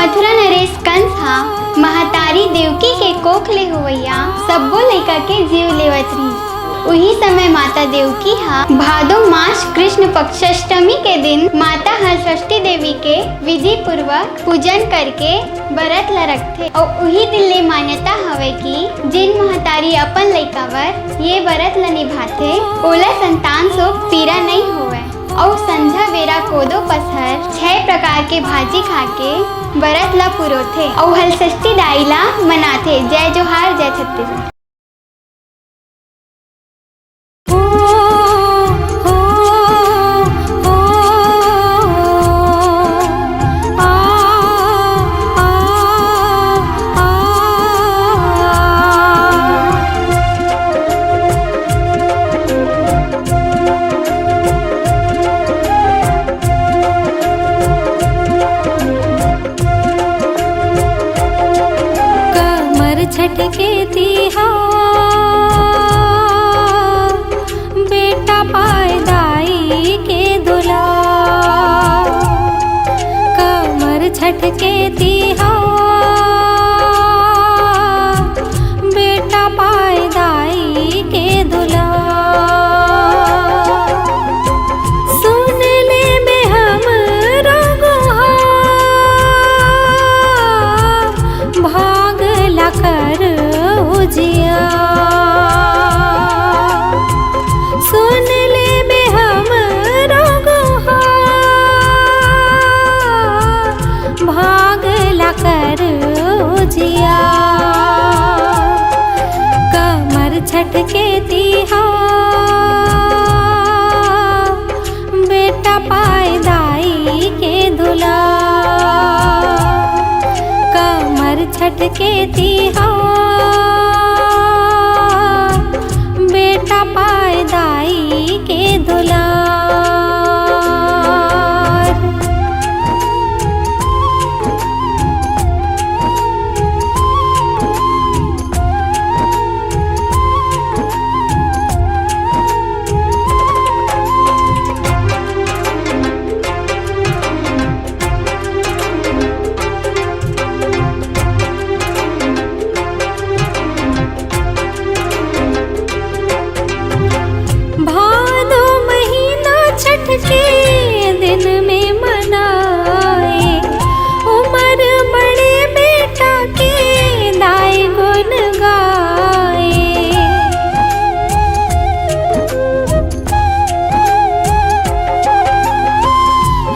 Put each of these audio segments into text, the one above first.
मथुरा नरेश कंस हा महतारी देवकी के कोख ले होवैया सब्बो लइका के जीव लेवत रही। उही समय माता देवकी हा भादो मास कृष्ण पक्षाष्टमी के दिन माता हरषष्ठी देवी के विधि पूर्वक पूजन करके व्रत ला रखथे और उही दिन ले मान्यता हवे कि जिन महतारी अपन लइका बर ये व्रत ला निभाथे ओला संतान शोक पीड़ा नहीं होवे और संझा बेरा कोदो पसहर 6 प्रकार के भाजी खाके व्रत ला पुरोथे और हलषष्ठी दाई ला मनाथे। जय जोहार, जय छत्तीसगढ़। छटके तिहा बेटा पायदाई के दुला कमर छटके तिहा बेटा पायदाई के दुला सुन ले में हम रोगोहा भाग कर उजिया सुन ले में हम रोगोहा भाग ला कर उजिया कमर छटके तिहा बेटा पायदाई के दुला कमर छटके तिहा बेटा पायदाई के दुलार। के दिन में मनाए उमर बड़े बेटा के दाई गुन गाए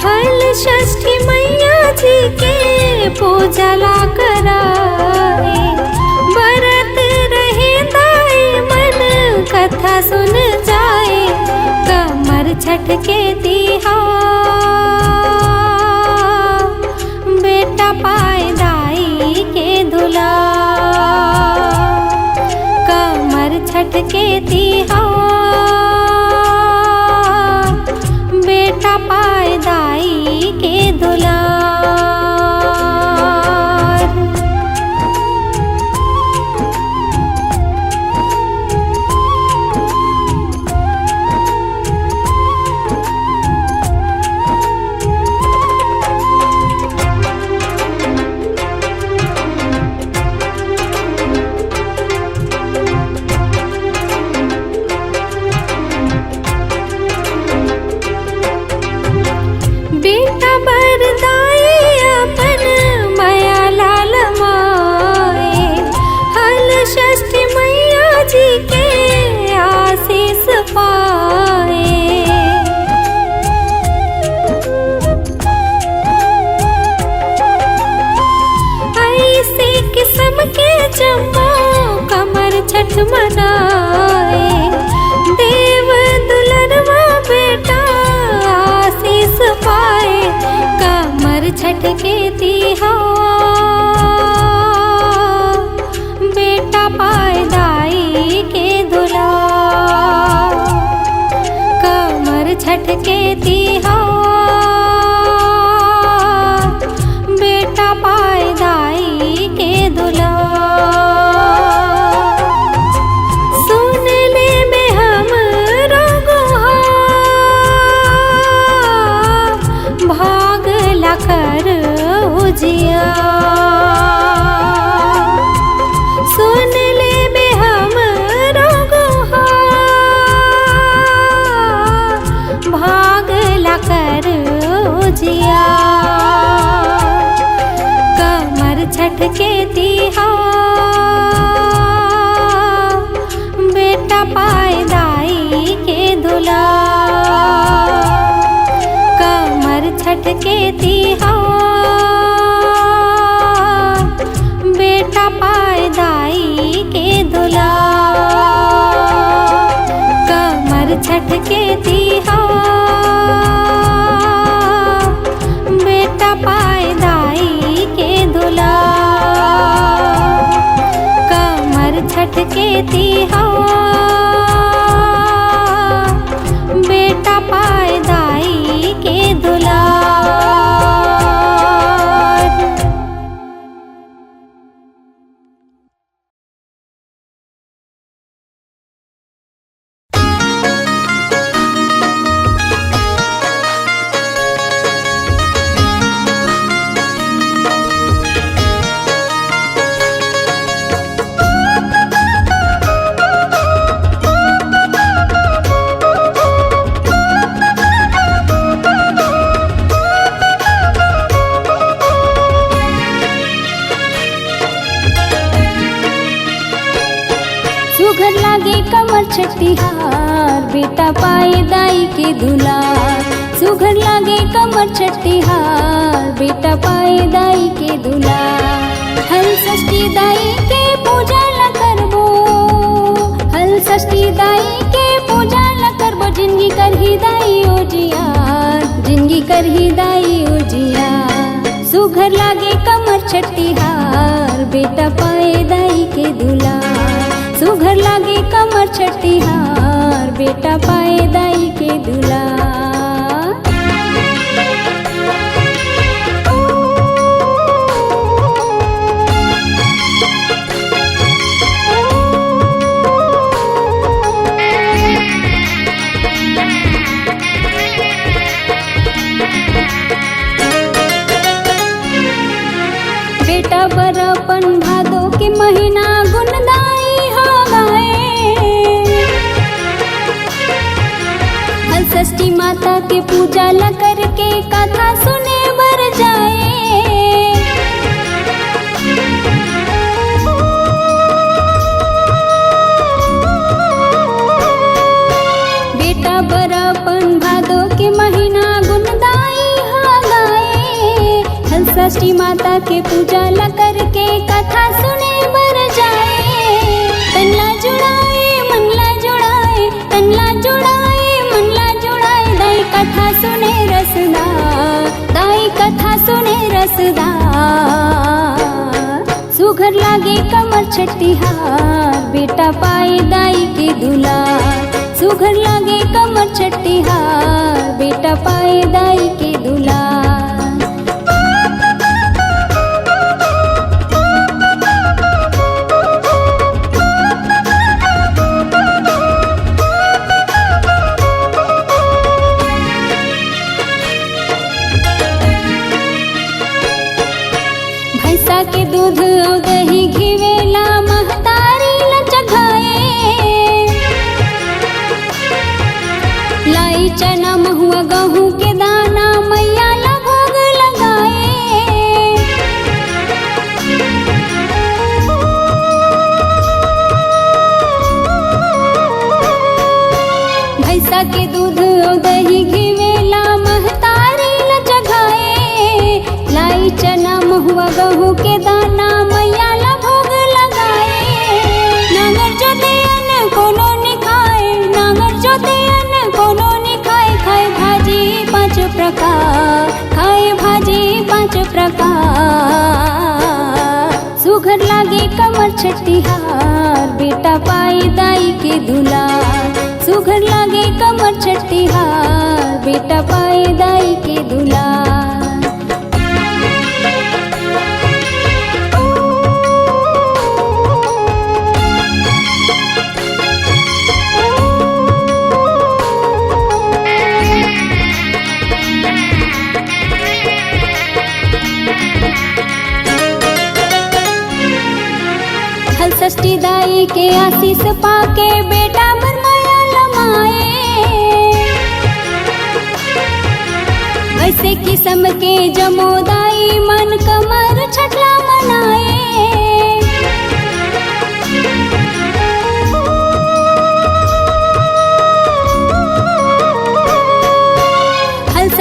हल षष्ठी मैया जी के पूजा ला कराए व्रत रहे दाई मन कथा सुन जाए कमर छटके तिहा बेटा पायदाई के दुला कमर छटके तिहा बेटा पायदाई के दुला। बेटा बरदाई अपन माया लाल माए हल षष्ठी मैया जी के आशीष पाए ऐसे किस्म के जम्मो कमर छठ मनाए देव दुलरवा बेटा आशीष पाए कमर छटके तिहा बेटा पायदाई के दुला कमर छटके तिहा बेटा पायदाई के दुला सुन ले में हम रोगोहा भाग ला कर के तिहार बेटा पाए दाई के दुलार। कमर छठ के तिहार बेटा पाए दाई के दुलार। कमर छठ के तिहार बेटा पाए दाई के दुलार। कमर छठ के तिहार बेटा पाए दाई के दुलार। सुघर लागे कमर छठ तिहार बेटा पाए दाई के दुलार। सुघर लागे कमर छठ तिहार बेटा पाए दाई के दुलार। हल षष्ठी दाई के पूजा ल करबो, हल षष्ठी दाई के पूजा ल करबो। जिंदगी करही दाई ओजियार, जिंदगी करही दाई ओजियार। सुघर लागे कमर छठ तिहार बेटा पाए दाई के दुलार। सुघर लागे कमर छठ तिहार बेटा पाए दाई के दुलार। बेटा बरपन भादो के महीना गुनदाई हो गए। हल षष्ठी माता के पूजा ल करके कथा सुने बर जाए। बेटा बरपन भादो के महीना गुनदाई हो गए। हल षष्ठी माता के पूजा ल करके कथा सुने बर जाए। तनला जुड़ाए मनला जुड़ाए, तनला जुड़ाए मनला जुड़ाए। दाई कथा सुने रसदार, दाई कथा सुने रसदार। सुघर लागे कमर छठ तिहार बेटा पाए दाई के दुलार। सुघर लागे कमर छठ तिहार बेटा पाए दाई के दुलार। भैंसा के दूध और दही घिवेला महतारी ल चघाए। लाई चना महुआ गहूँ के दाना मैया ल भोग लगाए। भैंसा के दूध और दही घिवेला महतारी ल चघाए। लाई चना महुआ गहूँ के दाना मैया ला भोग लगाए। नागर जोतेयन कोनो निखाए, नागर जोतेयन कोनो निखाए। खाए भाजी पांच प्रकार, खाए भाजी पांच प्रकार। सुघर लागे कमर छठ तिहार बेटा पाए दाई के दुलार। सुघर लागे कमर छठ तिहार बेटा पाए दाई के दुलार। हल षष्ठी दाई के आशीष पाके बेटा बर माया लमाए। ऐसे किस्म के जमोदाई मन कमर छठला मनाए।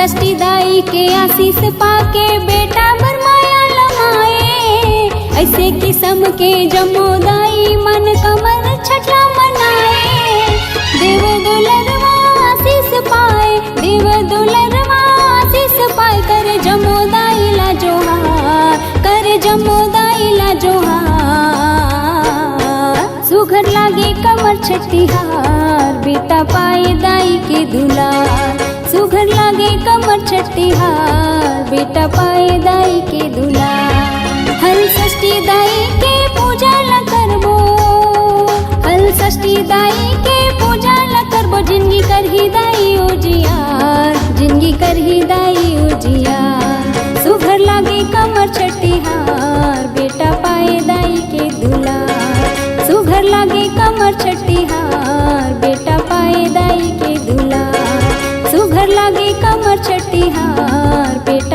षष्ठी दाई के आशीष पाके बेटा बरमाया लमाए। ऐसे किस्म के जमो दाई मन कमर छठा मनाए। देव दुलरवा आशीष पाए, देव दुलरवा आशीष पाए। कर जमो दाई ला जोहार, कर जमो दाई ला जोहार। सुघर लागे कमर छठिहार, बेटा पाए दाई के दुलार। सुघर लागे कमर छठिहार, बेटा पाए दाई के दुलार। हल षष्ठी दाई के पूजा ला करबो, हल षष्ठी दाई के पूजा ला करबो। जिंदगी करही दाई उजियार, जिंदगी करही दाई उजियार। सुघर लागे कमर छठिहार, बेटा पाए दाई के दुलार। सुघर लागे कमर छठिहार, बेटा पाए दाई के दुलार। सुघर लागे कमर छठिहार, बेटा